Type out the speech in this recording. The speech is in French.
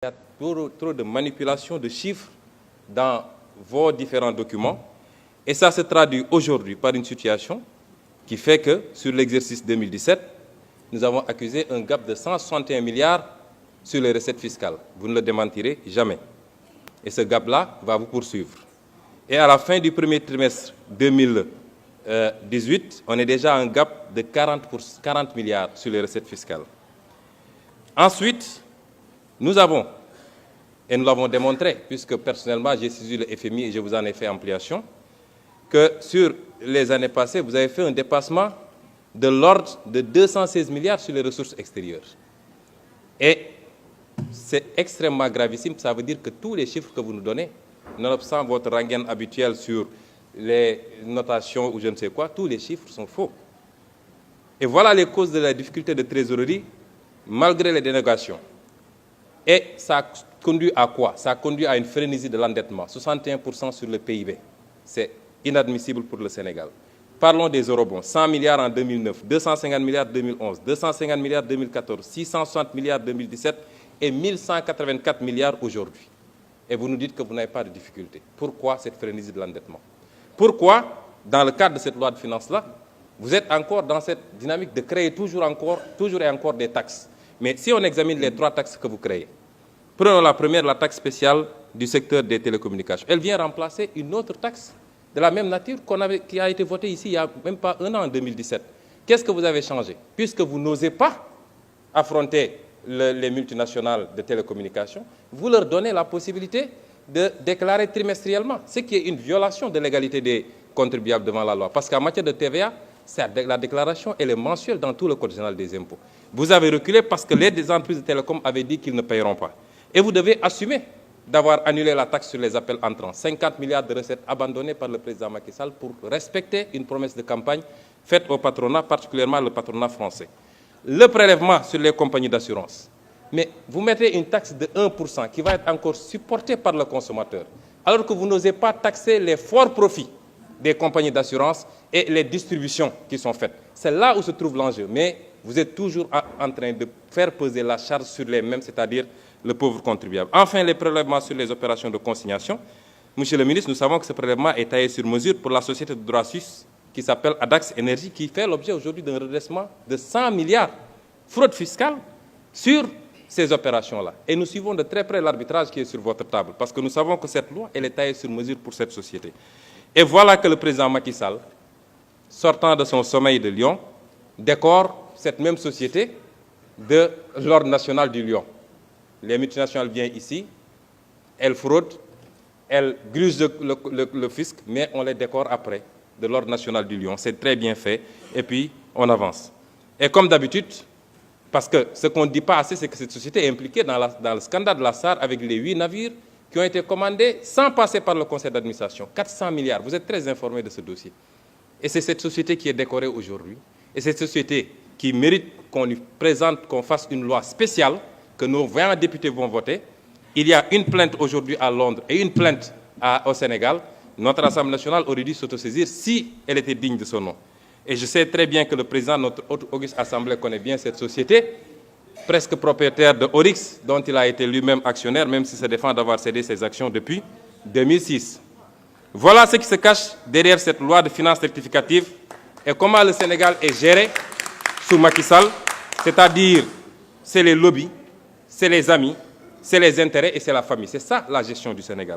Il y a trop de manipulation de chiffres dans vos différents documents et ça se traduit aujourd'hui par une situation qui fait que sur l'exercice 2017, nous avons accusé un gap de 161 milliards sur les recettes fiscales. Vous ne le démentirez jamais. Et ce gap-là va vous poursuivre. Et à la fin du premier trimestre 2018, on est déjà à un gap de 40 milliards sur les recettes fiscales. Ensuite, nous avons, et nous l'avons démontré, puisque personnellement j'ai saisi le FMI et je vous en ai fait ampliation, que sur les années passées, vous avez fait un dépassement de l'ordre de 216 milliards sur les ressources extérieures. Et c'est extrêmement gravissime, ça veut dire que tous les chiffres que vous nous donnez, nonobstant votre rengaine habituelle sur les notations ou je ne sais quoi, tous les chiffres sont faux. Et voilà les causes de la difficulté de trésorerie, malgré les dénégations. Et ça conduit à quoi? Ça conduit à une frénésie de l'endettement, 61% sur le PIB. C'est inadmissible pour le Sénégal. Parlons des eurobonds, 100 milliards en 2009, 250 milliards en 2011, 250 milliards en 2014, 660 milliards en 2017 et 1184 milliards aujourd'hui. Et vous nous dites que vous n'avez pas de difficulté. Pourquoi cette frénésie de l'endettement? Pourquoi, dans le cadre de cette loi de finances-là, vous êtes encore dans cette dynamique de créer toujours et encore des taxes? Mais si on examine les 3 taxes que vous créez, prenons la première, la taxe spéciale du secteur des télécommunications. Elle vient remplacer une autre taxe de la même nature qui a été votée ici il n'y a même pas un an, en 2017. Qu'est-ce que vous avez changé? Puisque vous n'osez pas affronter les multinationales de télécommunications, vous leur donnez la possibilité de déclarer trimestriellement, ce qui est une violation de l'égalité des contribuables devant la loi. Parce qu'en matière de TVA, la déclaration elle est mensuelle dans tout le Code général des impôts. Vous avez reculé parce que les entreprises de télécom avaient dit qu'ils ne paieront pas. Et vous devez assumer d'avoir annulé la taxe sur les appels entrants. 50 milliards de recettes abandonnées par le président Macky Sall pour respecter une promesse de campagne faite au patronat, particulièrement le patronat français. Le prélèvement sur les compagnies d'assurance. Mais vous mettez une taxe de 1% qui va être encore supportée par le consommateur, alors que vous n'osez pas taxer les forts profits des compagnies d'assurance et les distributions qui sont faites. C'est là où se trouve l'enjeu. Mais vous êtes toujours en train de faire peser la charge sur les mêmes, c'est-à-dire le pauvre contribuable. Enfin, les prélèvements sur les opérations de consignation. Monsieur le ministre, nous savons que ce prélèvement est taillé sur mesure pour la société de droit suisse qui s'appelle Adax Énergie, qui fait l'objet aujourd'hui d'un redressement de 100 milliards fraude fiscale sur ces opérations-là. Et nous suivons de très près l'arbitrage qui est sur votre table, parce que nous savons que cette loi, elle est taillée sur mesure pour cette société. Et voilà que le président Macky Sall, sortant de son sommeil de Lyon, décore cette même société de l'ordre national du Lion. Les multinationales viennent ici, elles fraudent, elles grugent le fisc, mais on les décore après de l'ordre national du Lion. C'est très bien fait, et puis on avance. Et comme d'habitude, parce que ce qu'on ne dit pas assez, c'est que cette société est impliquée dans le scandale de la SAR avec les 8 navires qui ont été commandés sans passer par le conseil d'administration. 400 milliards, vous êtes très informés de ce dossier. Et c'est cette société qui est décorée aujourd'hui, et cette société qui mérite qu'on lui présente, qu'on fasse une loi spéciale, que nos 20 députés vont voter. Il y a une plainte aujourd'hui à Londres et une plainte au Sénégal. Notre Assemblée nationale aurait dû s'autosaisir si elle était digne de son nom. Et je sais très bien que le président de notre haute auguste Assemblée connaît bien cette société, presque propriétaire de Oryx, dont il a été lui-même actionnaire, même s'il se défend d'avoir cédé ses actions depuis 2006. Voilà ce qui se cache derrière cette loi de finances rectificative et comment le Sénégal est géré sous Macky Sall, c'est-à-dire c'est les lobbies, c'est les amis, c'est les intérêts et c'est la famille. C'est ça la gestion du Sénégal.